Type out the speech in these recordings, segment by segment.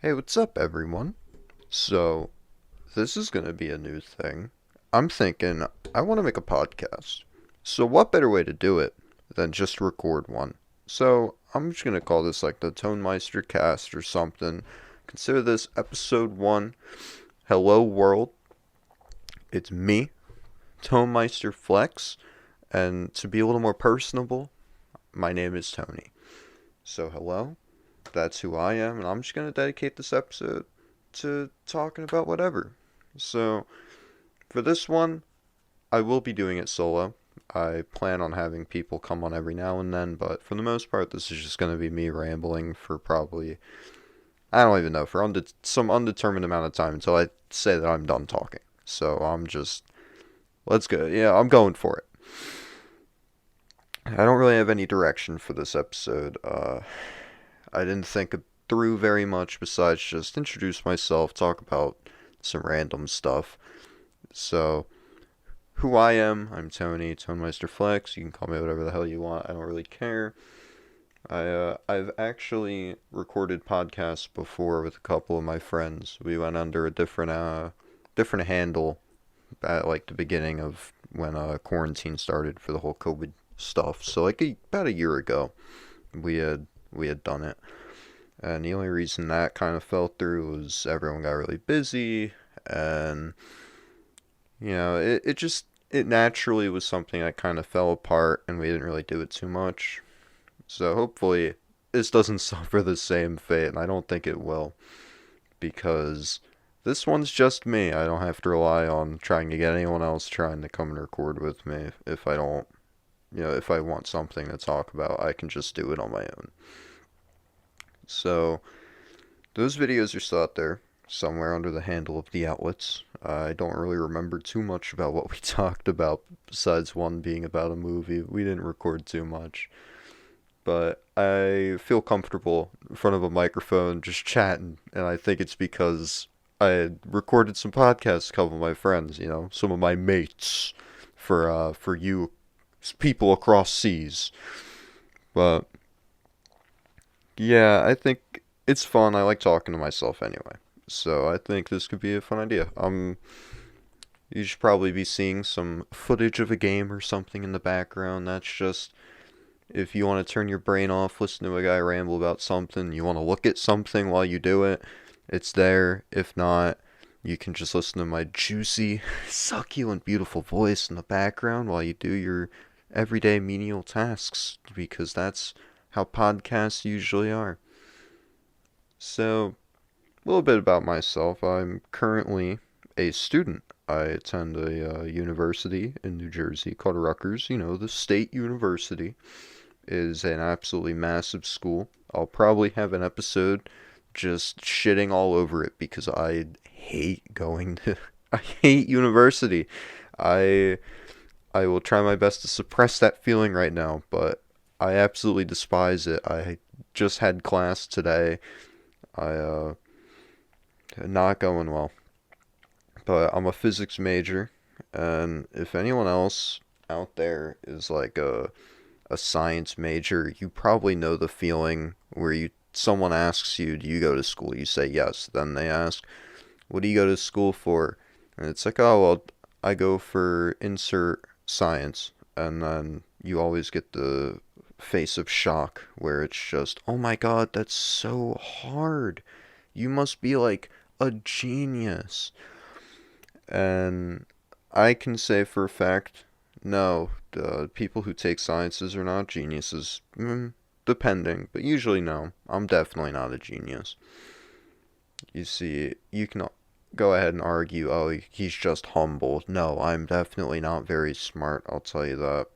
Hey, what's up, everyone? So, this is going to be a new thing. I'm thinking I want to make a podcast. So, what better way to do it than just record one? So, I'm just going to call this like the ToneMeisterCast or something. Consider this episode 1. Hello, world. It's me, ToneMeisterFlex. And to be a little more personable, my name is Tony. So, hello. That's who I am, and I'm just going to dedicate this episode to talking about whatever. So, for this one, I will be doing it solo. I plan on having people come on every now and then, but for the most part, this is just going to be me rambling for probably, I don't even know, for some undetermined amount of time until I say that I'm done talking. So, let's go. Yeah, I'm going for it. I don't really have any direction for this episode. I didn't think it through very much besides just introduce myself, talk about some random stuff. So, who I am, I'm Tony, ToneMeisterFlex. You can call me whatever the hell you want. I don't really care. I've actually recorded podcasts before with a couple of my friends. We went under a different handle at like the beginning of when quarantine started for the whole COVID stuff. So about a year ago, we had we had done it. And the only reason that kind of fell through was everyone got really busy, and it naturally was something that kind of fell apart, and we didn't really do it too much. So hopefully this doesn't suffer the same fate, and I don't think it will, because this one's just me. I don't have to rely on trying to get anyone else trying to come and record with me if I don't, if I want something to talk about, I can just do it on my own. So those videos are still out there somewhere under the handle of the outlets. I don't really remember too much about what we talked about, besides one being about a movie. We didn't record too much. But I feel comfortable in front of a microphone just chatting, and I think it's because I had recorded some podcasts with a couple of my friends, some of my mates for you people across seas. But yeah, I think it's fun. I like talking to myself anyway. So I think this could be a fun idea. You should probably be seeing some footage of a game or something in the background. That's just if you want to turn your brain off, listen to a guy ramble about something, you want to look at something while you do it, it's there. If not, you can just listen to my juicy, succulent, beautiful voice in the background while you do your everyday menial tasks, because that's how podcasts usually are. So, a little bit about myself. I'm currently a student. I attend a university in New Jersey called Rutgers. The state university is an absolutely massive school. I'll probably have an episode just shitting all over it because I hate going to I hate university. I I will try my best to suppress that feeling right now, but I absolutely despise it. I just had class today. I not going well. But I'm a physics major, and if anyone else out there is like a science major, you probably know the feeling where someone asks you, "Do you go to school?" You say yes. Then they ask, "What do you go to school for?" And it's like, "Oh, well, I go for insert science." And then you always get the face of shock where it's just, "Oh my God, that's so hard. You must be like a genius." And I can say for a fact, no, the people who take sciences are not geniuses. Depending, but usually no. I'm definitely not a genius. You see, you can go ahead and argue, oh, he's just humble. No, I'm definitely not very smart, I'll tell you that.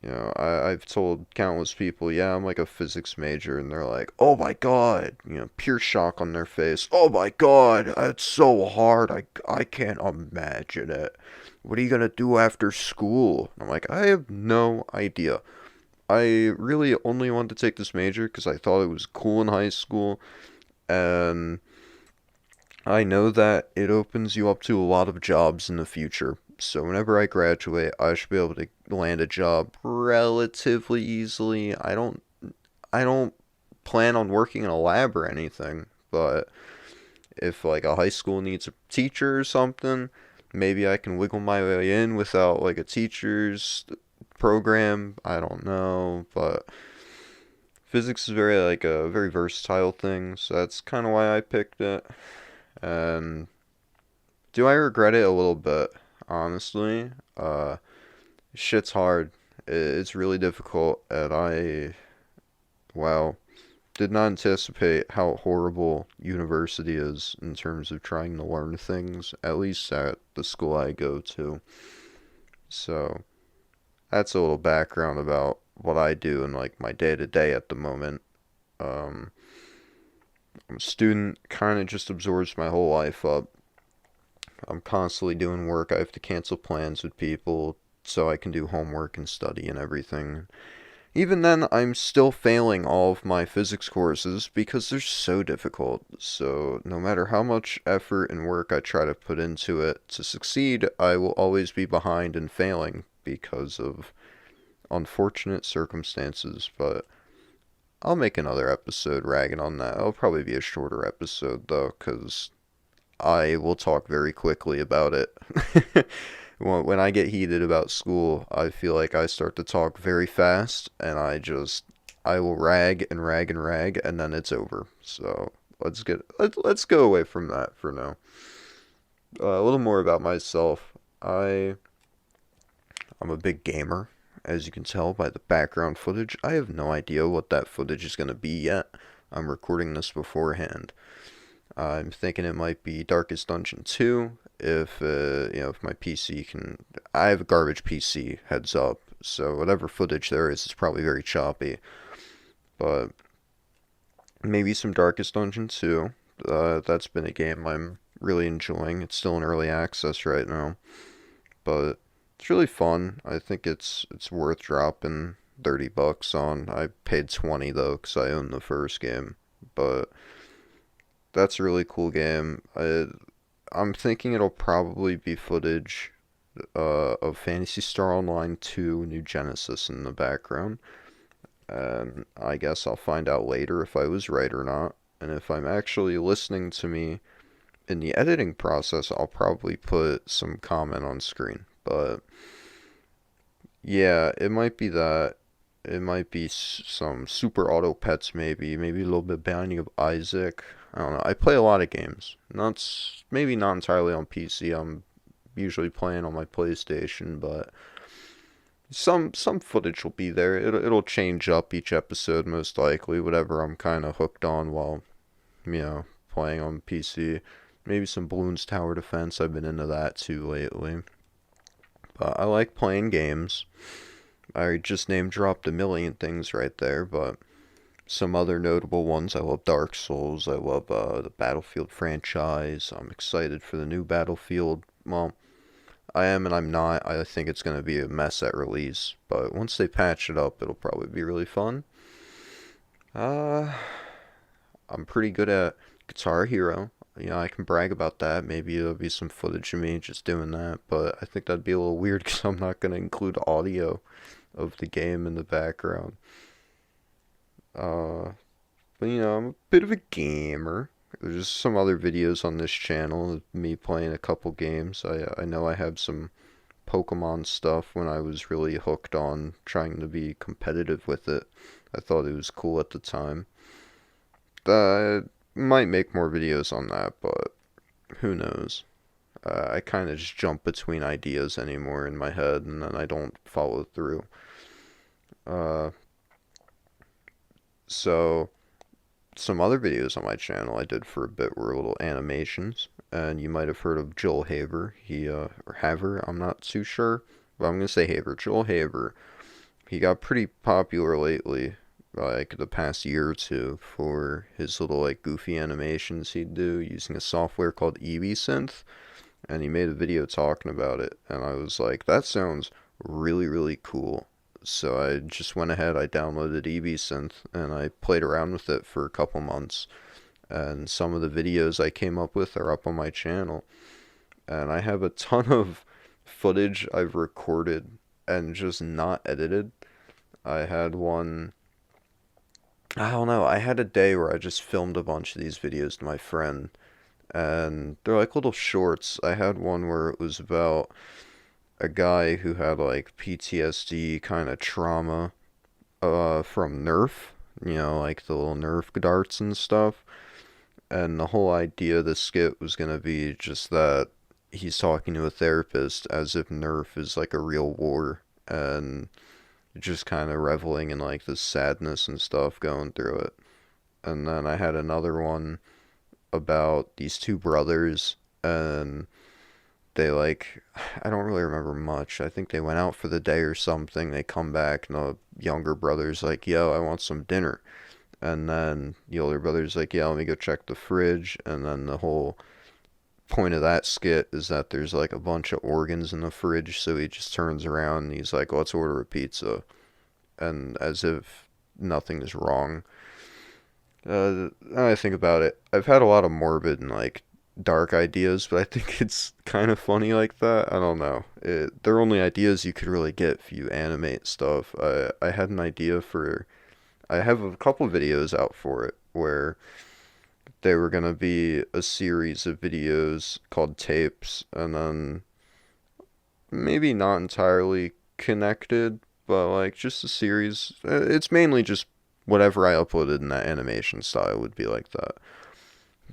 I've told countless people, yeah, I'm like a physics major, and they're like, oh my God, pure shock on their face. Oh my God, that's so hard. I can't imagine it. What are you gonna do after school? And I'm like, I have no idea. I really only wanted to take this major because I thought it was cool in high school, and I know that it opens you up to a lot of jobs in the future. So whenever I graduate, I should be able to land a job relatively easily. I don't plan on working in a lab or anything, but if like a high school needs a teacher or something, maybe I can wiggle my way in without like a teacher's program. I don't know, but physics is very like a very versatile thing, so that's kind of why I picked it. And do I regret it a little bit? Honestly, shit's hard. It's really difficult, and wow, did not anticipate how horrible university is in terms of trying to learn things, at least at the school I go to. So, that's a little background about what I do in like my day to day at the moment. Um, I'm a student, kind of just absorbs my whole life up. I'm constantly doing work. I have to cancel plans with people so I can do homework and study and everything. Even then, I'm still failing all of my physics courses because they're so difficult. So, no matter how much effort and work I try to put into it to succeed, I will always be behind and failing because of unfortunate circumstances. But I'll make another episode ragging on that. It'll probably be a shorter episode, though, because I will talk very quickly about it. When I get heated about school, I feel like I start to talk very fast, and I will rag and rag and rag, and then it's over. So let's go away from that for now. A little more about myself. I'm a big gamer, as you can tell by the background footage. I have no idea what that footage is gonna be yet. I'm recording this beforehand. I'm thinking it might be Darkest Dungeon 2 if if my PC can. I have a garbage PC, heads up, so whatever footage there is probably very choppy. But maybe some Darkest Dungeon 2. That's been a game I'm really enjoying. It's still in early access right now, but it's really fun. I think it's worth dropping $30 on. I paid 20 though because I own the first game, but that's a really cool game. I'm thinking it'll probably be footage of Phantasy Star Online 2 New Genesis in the background. And I guess I'll find out later if I was right or not. And if I'm actually listening to me in the editing process, I'll probably put some comment on screen. But yeah, it might be that. It might be some Super Auto Pets, maybe a little bit Binding of Isaac. I don't know. I play a lot of games. Maybe not entirely on PC. I'm usually playing on my PlayStation, but some footage will be there. It'll change up each episode most likely. Whatever I'm kind of hooked on while playing on PC. Maybe some Bloons Tower Defense. I've been into that too lately. But I like playing games. I just name dropped a million things right there, but some other notable ones. I love Dark Souls. I love the Battlefield franchise. I'm excited for the new Battlefield. Well, I am and I'm not. I think it's going to be a mess at release, but once they patch it up, it'll probably be really fun. Uh, I'm pretty good at Guitar Hero. I can brag about that. Maybe there'll be some footage of me just doing that, but I think that'd be a little weird because I'm not going to include audio of the game in the background. Uh, but I'm a bit of a gamer. There's some other videos on this channel of me playing a couple games. I know I have some Pokemon stuff when I was really hooked on trying to be competitive with it. I thought it was cool at the time. I might make more videos on that, but who knows? I kind of just jump between ideas anymore in my head, and then I don't follow through. Uh, so some other videos on my channel I did for a bit were little animations, and you might have heard of Joel Haver. Or Haver, I'm not too sure, but I'm gonna say Haver. Joel Haver. He got pretty popular lately, like the past year or two, for his little like goofy animations he'd do using a software called Eevee Synth, and he made a video talking about it, and I was like, that sounds really, really cool. So I just went ahead, I downloaded Eevee Synth, and I played around with it for a couple months. And some of the videos I came up with are up on my channel. And I have a ton of footage I've recorded and just not edited. I had one I don't know. I had a day where I just filmed a bunch of these videos to my friend, and they're like little shorts. I had one where it was about a guy who had like PTSD kind of trauma from Nerf, like the little Nerf darts and stuff. And the whole idea of the skit was gonna be just that he's talking to a therapist as if Nerf is like a real war, and just kind of reveling in like the sadness and stuff going through it. And then I had another one about these two brothers, and they like, I don't really remember much. I think they went out for the day or something. They come back and the younger brother's like, "Yo, I want some dinner." And then the older brother's like, "Yeah, let me go check the fridge." And then the whole point of that skit is that there's like a bunch of organs in the fridge, so he just turns around and he's like, "Let's order a pizza." And as if nothing is wrong. Now I think about it, I've had a lot of morbid and like dark ideas, but I think it's kind of funny like that. I don't know. They're only ideas you could really get if you animate stuff. I had an idea for. I have a couple videos out for it where they were gonna be a series of videos called tapes, and then maybe not entirely connected, but like just a series. It's mainly just whatever I uploaded in that animation style would be like that.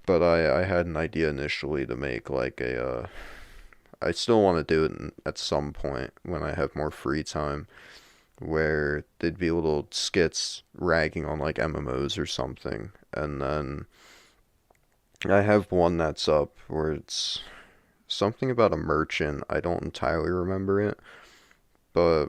But I had an idea initially to make like I still want to do it at some point when I have more free time, where they'd be little skits ragging on like MMOs or something. And then I have one that's up where it's something about a merchant. I don't entirely remember it, but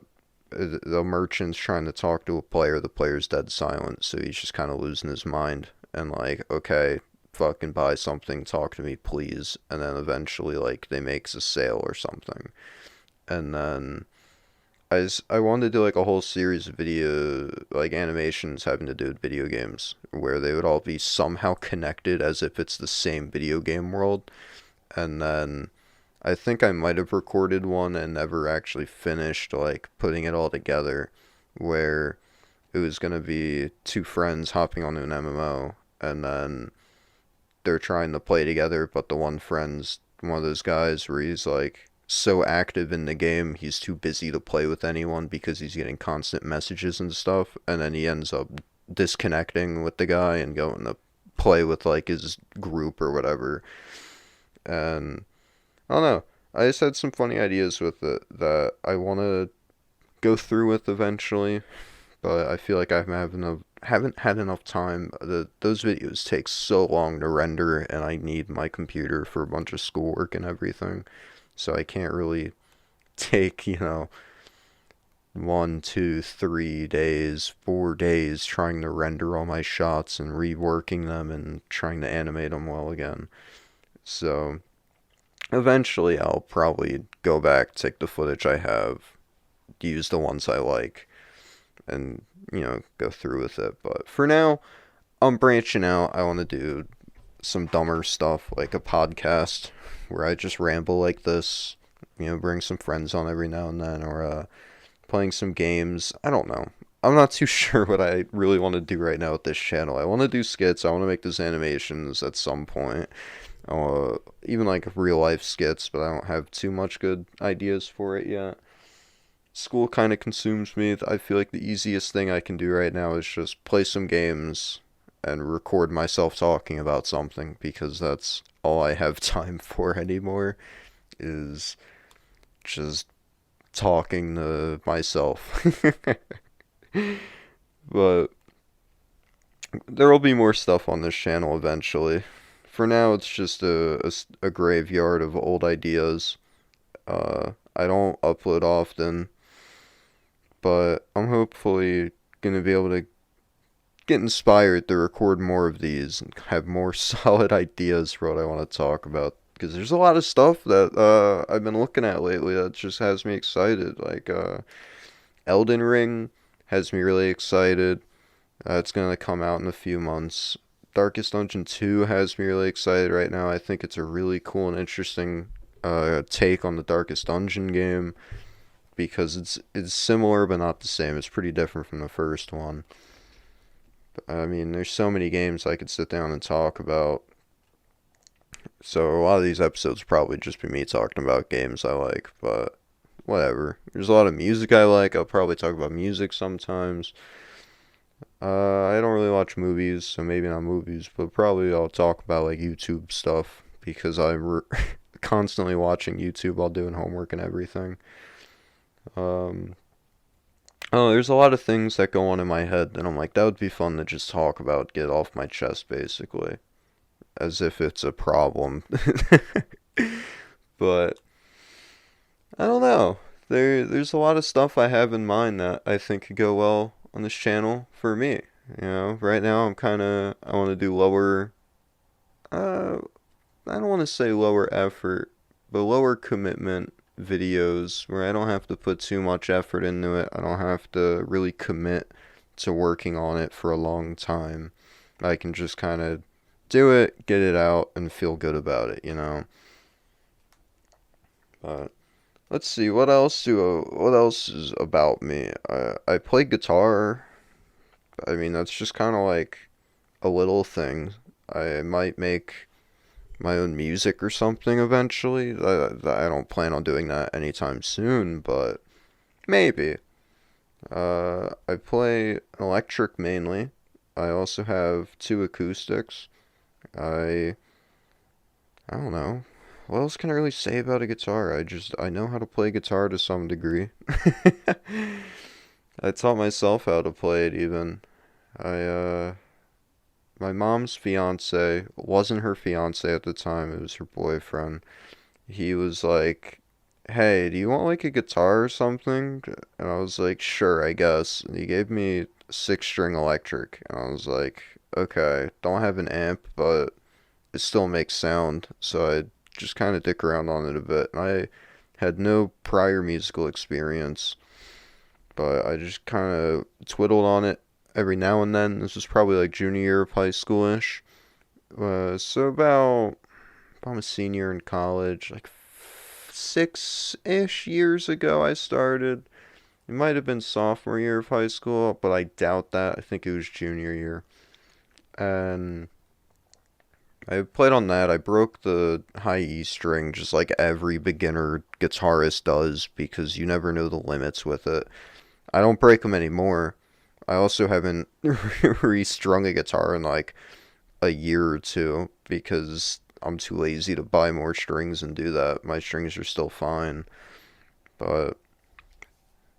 the merchant's trying to talk to a player. The player's dead silent, so he's just kind of losing his mind. And like, okay, fucking buy something, talk to me, please. And then eventually, like, they makes a sale or something. And then I wanted to do like a whole series of video, like animations having to do with video games, where they would all be somehow connected as if it's the same video game world. And then I think I might have recorded one and never actually finished like putting it all together, where it was gonna be two friends hopping onto an MMO, and then they're trying to play together, but the one friend's one of those guys where he's like so active in the game he's too busy to play with anyone because he's getting constant messages and stuff, and then he ends up disconnecting with the guy and going to play with like his group or whatever. And I don't know. I just had some funny ideas with it that I want to go through with eventually, but I feel like I haven't had enough time. Those videos take so long to render, and I need my computer for a bunch of schoolwork and everything, so I can't really take 1, 2, 3 days, 4 days trying to render all my shots and reworking them and trying to animate them well again. So eventually I'll probably go back, take the footage I have, use the ones I like, and go through with it. But for now, I'm branching out. I want to do some dumber stuff like a podcast where I just ramble like this, bring some friends on every now and then, or playing some games. I don't know. I'm not too sure what I really want to do right now with this channel. I want to do skits. I want to make those animations at some point. Even like real life skits, but I don't have too much good ideas for it yet. School kind of consumes me. I feel like the easiest thing I can do right now is just play some games and record myself talking about something, because that's all I have time for anymore, is just talking to myself. But there will be more stuff on this channel eventually. For now, it's just a graveyard of old ideas. I don't upload often, but I'm hopefully gonna be able to get inspired to record more of these and have more solid ideas for what I want to talk about. Because there's a lot of stuff that I've been looking at lately that just has me excited. Like Elden Ring has me really excited. It's gonna come out in a few months. Darkest Dungeon 2 has me really excited right now. I think it's a really cool and interesting take on the Darkest Dungeon game, because it's similar but not the same. It's pretty different from the first one. I mean, there's so many games I could sit down and talk about. So a lot of these episodes probably just be me talking about games I like, but whatever. There's a lot of music I like. I'll probably talk about music sometimes. I don't really watch movies, so maybe not movies, but probably I'll talk about like YouTube stuff because I'm constantly watching YouTube while doing homework and everything. Um, oh, there's a lot of things that go on in my head that I'm like, that would be fun to just talk about, get off my chest, basically, as if it's a problem. But I don't know. There's a lot of stuff I have in mind that I think could go well on this channel for me. Right now I want to do lower. Uh, I don't want to say lower effort, but lower commitment videos where I don't have to put too much effort into it. I don't have to really commit to working on it for a long time. I can just kind of do it, get it out, and feel good about it. But let's see, what else is about me? I play guitar. I mean, that's just kind of like a little thing. I might make my own music or something eventually. I don't plan on doing that anytime soon, but maybe. I play electric mainly. I also have two acoustics. I I don't know. What else can I really say about a guitar? I know how to play guitar to some degree. I taught myself how to play it even. I My mom's fiance wasn't her fiance at the time, it was her boyfriend. He was like, "Hey, do you want like a guitar or something?" And I was like, "Sure, I guess." And he gave me a six-string electric, and I was like, "Okay, don't have an amp, but it still makes sound." So I just kind of dick around on it a bit. And I had no prior musical experience, but I just kind of twiddled on it every now and then. This was probably like junior year of high school-ish. So about I'm a senior in college, like 6-ish years ago I started. It might have been sophomore year of high school, but I doubt that. I think it was junior year. And I played on that. I broke the high E string just like every beginner guitarist does because you never know the limits with it. I don't break them anymore. I also haven't restrung a guitar in like a year or two because I'm too lazy to buy more strings and do that. My strings are still fine, but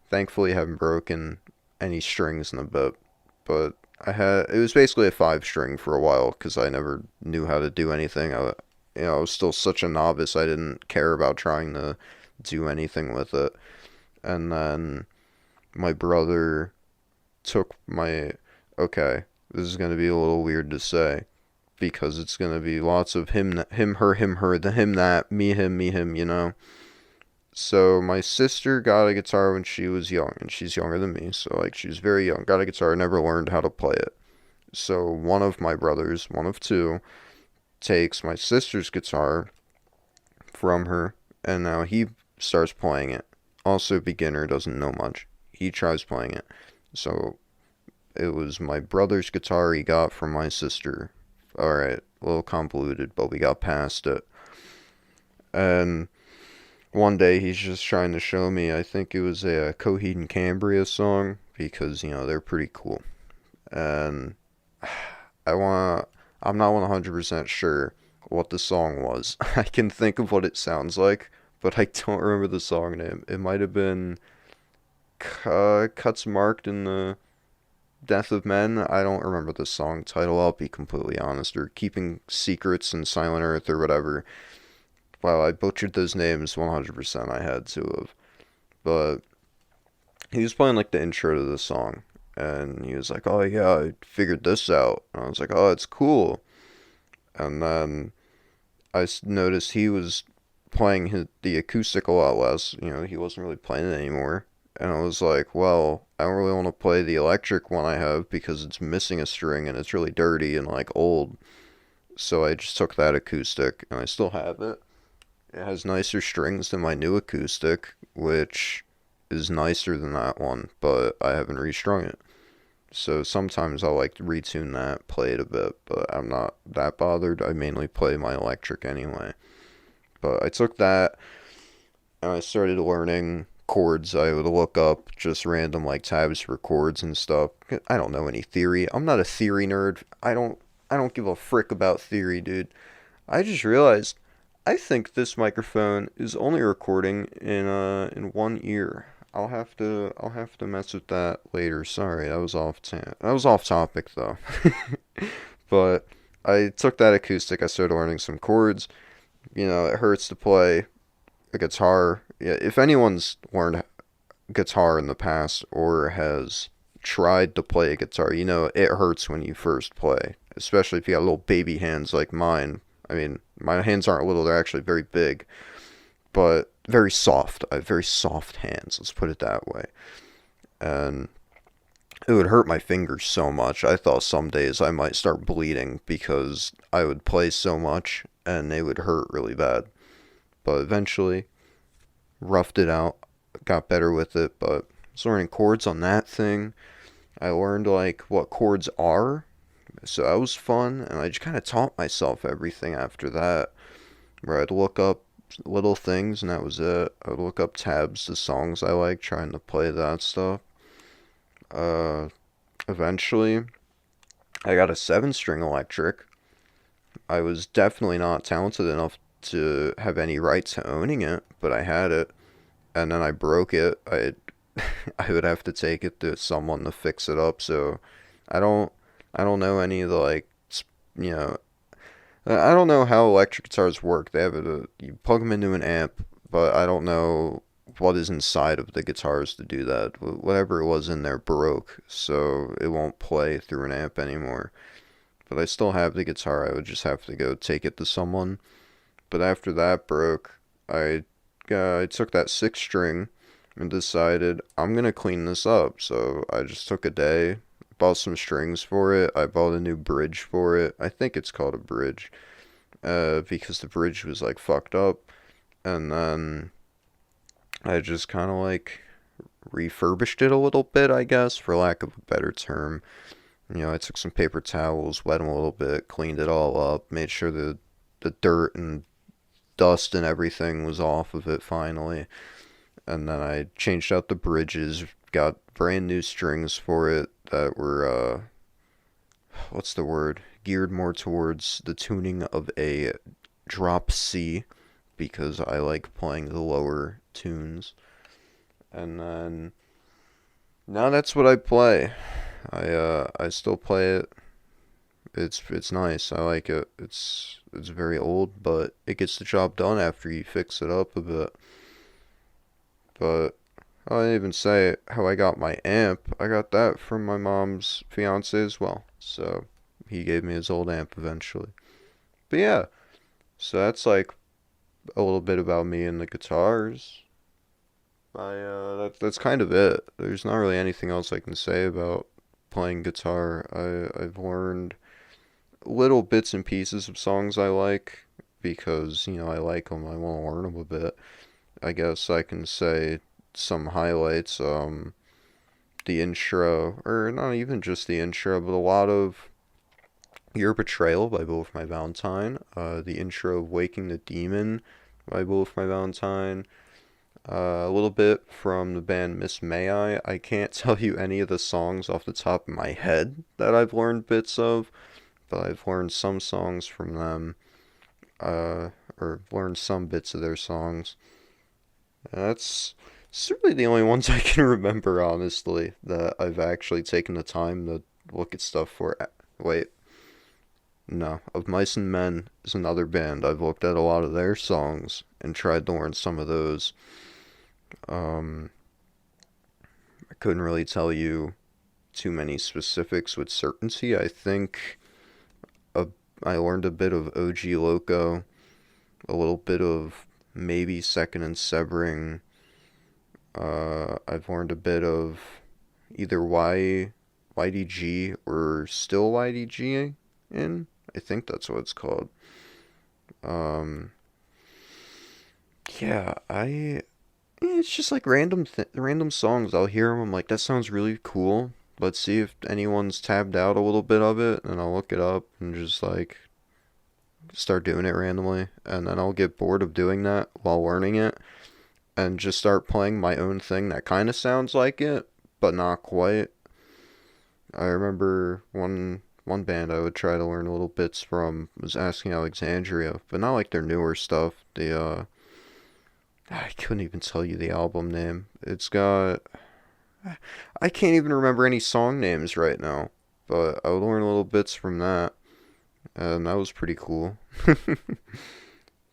thankfully I haven't broken any strings in a bit. But it was basically a five string for a while because I never knew how to do anything. I was still such a novice. I didn't care about trying to do anything with it. And then my brother took my okay. This is gonna be a little weird to say because it's gonna be lots of him, her, the him, that, me, him. So my sister got a guitar when she was young, and she's younger than me, so like she's very young. Got a guitar, never learned how to play it. So one of my brothers, one of two, takes my sister's guitar from her, and now he starts playing it. Also, beginner, doesn't know much. He tries playing it. So it was my brother's guitar he got from my sister. Alright, a little convoluted, but we got past it. And one day he's just trying to show me, I think it was a Coheed and Cambria song, because, they're pretty cool. And I'm not 100% sure what the song was. I can think of what it sounds like, but I don't remember the song name. It might have been Cuts Marked in the Death of Men. I don't remember the song title, I'll be completely honest. Or Keeping Secrets in Silent Earth or whatever. Wow, I butchered those names 100%. I had to have. But he was playing like the intro to the song. And he was like, "Oh yeah, I figured this out." And I was like, "Oh, it's cool." And then noticed he was playing the acoustic a lot less. He wasn't really playing it anymore. And I was like, well, I don't really want to play the electric one I have because it's missing a string and it's really dirty and like old. So I just took that acoustic and I still have it. It has nicer strings than my new acoustic, which is nicer than that one, but I haven't restrung it. So sometimes I'll like retune that, play it a bit, but I'm not that bothered. I mainly play my electric anyway. But I took that and I started learning chords. I would look up just random like tabs for chords and stuff. I don't know any theory. I'm not a theory nerd. I don't give a frick about theory, dude. I just realized I think this microphone is only recording in one ear. I'll have to mess with that later. Sorry, that was off topic though. But I took that acoustic. I started learning some chords. It hurts to play a guitar. Yeah, if anyone's learned guitar in the past or has tried to play a guitar, it hurts when you first play, especially if you got little baby hands like mine. I mean, my hands aren't little, they're actually very big, but very soft. I have very soft hands, let's put it that way. And it would hurt my fingers so much. I thought some days I might start bleeding because I would play so much and they would hurt really bad. But eventually, roughed it out, got better with it. But I was learning chords on that thing. I learned like what chords are, so that was fun. And I just kind of taught myself everything after that. Where I'd look up little things, and that was it. I'd look up tabs to songs I like, trying to play that stuff. Uh, Eventually, I got a 7 string electric. I was definitely not talented enough to have any right to owning it, but I had it, and then I broke it. I would have to take it to someone to fix it up. So I don't I don't know any of the like you know I don't know how electric guitars work. You plug them into an amp, but I don't know what is inside of the guitars to do that. Whatever it was in there broke, so it won't play through an amp anymore. But I still have the guitar. I would just have to go take it to someone. But after that broke, I took that 6 string and decided I'm gonna clean this up. So I just took a day, bought some strings for it. I bought a new bridge for it. I think it's called a bridge, because the bridge was like fucked up. And then I just kind of like refurbished it a little bit, I guess, for lack of a better term. I took some paper towels, wet them a little bit, cleaned it all up, made sure the dirt and dust and everything was off of it finally. And then I changed out the bridges, got brand new strings for it that were, what's the word? Geared more towards the tuning of a drop C because I like playing the lower tunes. And then now that's what I play. I still play it. It's nice. I like it. It's very old, but it gets the job done after you fix it up a bit. But I didn't even say how I got my amp. I got that from my mom's fiance as well. So he gave me his old amp eventually. But yeah, so that's like a little bit about me and the guitars. That's kind of it. There's not really anything else I can say about playing guitar. I've learned little bits and pieces of songs I like because, I like them. I want to learn them a bit. I guess I can say some highlights. The intro, or not even just the intro, but a lot of Your Betrayal by Behoorlijk, My Valentine. The intro of Waking the Demon by Behoorlijk, My Valentine. A little bit from the band Miss May I can't tell you any of the songs off the top of my head that I've learned bits of, but I've learned some songs from them, or learned some bits of their songs. That's certainly the only ones I can remember, honestly, that I've actually taken the time to look at stuff for. Wait, no. Of Mice and Men is another band. I've looked at a lot of their songs and tried to learn some of those. Um, I couldn't really tell you too many specifics with certainty. I think a, I learned a bit of OG Loco, a little bit of maybe Second and Severing. I've learned a bit of either YDG or Still YDG in. I think that's what it's called. Um, yeah, it's just like random songs. I'll hear them. I'm like, that sounds really cool, let's see if anyone's tabbed out a little bit of it, and I'll look it up and just like start doing it randomly, and then I'll get bored of doing that while learning it and just start playing my own thing that kind of sounds like it, but not quite. I remember one band I would try to learn little bits from was Asking Alexandria, but not like their newer stuff. I couldn't even tell you the album name. It's got I can't even remember any song names right now, but I would learn little bits from that, and that was pretty cool. But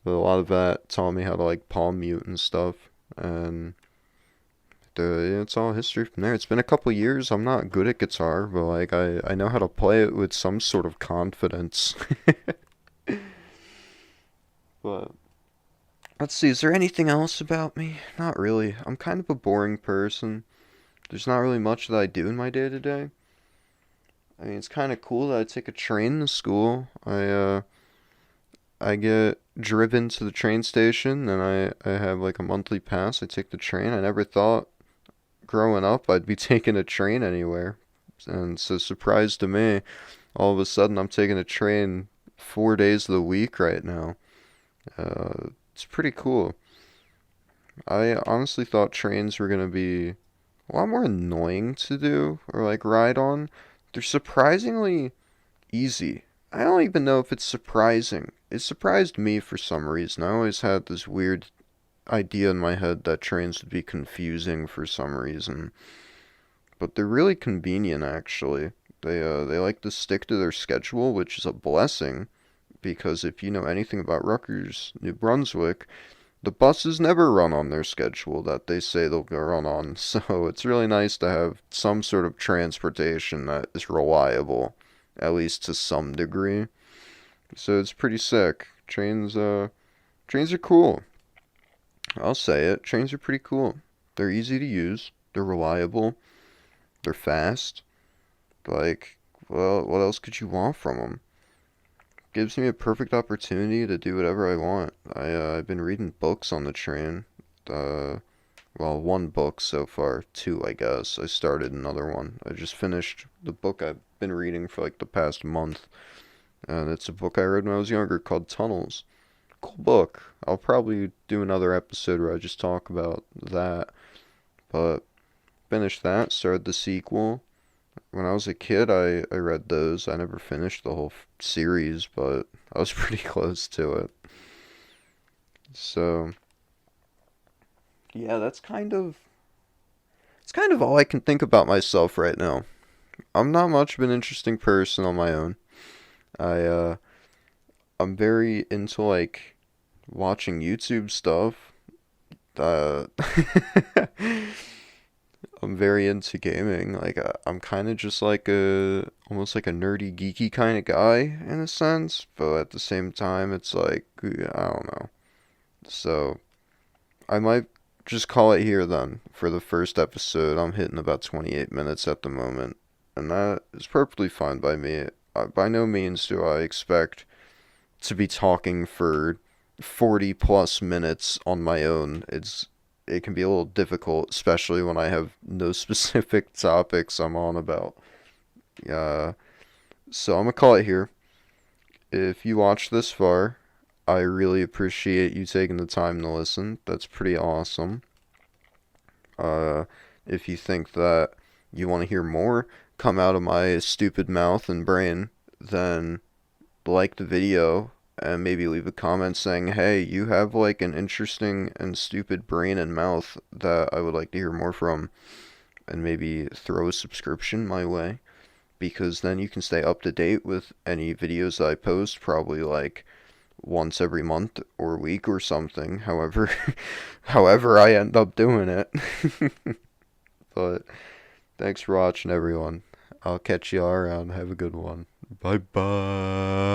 a lot of that taught me how to like palm mute and stuff, and it's all history from there. It's been a couple years. I'm not good at guitar, but like I know how to play it with some sort of confidence. But let's see, is there anything else about me? Not really. I'm kind of a boring person. There's not really much that I do in my day to day. I mean, it's kind of cool that I take a train to school. I get driven to the train station, and I have like a monthly pass. I take the train. I never thought growing up I'd be taking a train anywhere. And so surprise to me, all of a sudden I'm taking a train 4 days of the week right now. It's pretty cool. I honestly thought trains were gonna be a lot more annoying to do or like ride on. They're surprisingly easy. I don't even know if it's surprising. It surprised me for some reason. I always had this weird idea in my head that trains would be confusing for some reason. But they're really convenient actually. They like to stick to their schedule, which is a blessing because if you know anything about Rutgers, New Brunswick, the buses never run on their schedule that they say they'll go run on. So it's really nice to have some sort of transportation that is reliable, at least to some degree. So it's pretty sick. Trains are cool. I'll say it. Trains are pretty cool. They're easy to use. They're reliable. They're fast. Like, well, what else could you want from them? Gives me a perfect opportunity to do whatever I want. I've been reading books on the train. Uh, well, one book so far, two, I guess. I started another one. I just finished the book I've been reading for like the past month, and it's a book I read when I was younger called Tunnels. Cool book. I'll probably do another episode where I just talk about that. But finished that, started the sequel. When I was a kid, I read those. I never finished the whole series, but I was pretty close to it. So, yeah, it's kind of all I can think about myself right now. I'm not much of an interesting person on my own. I I'm very into like watching YouTube stuff. Uh I'm very into gaming. Like I'm kind of just like a almost like a nerdy geeky kind of guy in a sense, but at the same time it's like I don't know. So I might just call it here then for the first episode. I'm hitting about 28 minutes at the moment, and that is perfectly fine by me. By no means do I expect to be talking for 40 plus minutes on my own. It can be a little difficult, especially when I have no specific topics I'm on about. Uh, so I'm gonna call it here. If you watched this far, I really appreciate you taking the time to listen. That's pretty awesome. Uh, if you think that you want to hear more come out of my stupid mouth and brain, then like the video and maybe leave a comment saying, hey, you have like an interesting and stupid brain and mouth that I would like to hear more from, and maybe throw a subscription my way, because then you can stay up to date with any videos that I post, probably like once every month or week or something, however however I end up doing it. But thanks for watching, everyone. I'll catch you all around. Have a good one. Bye bye.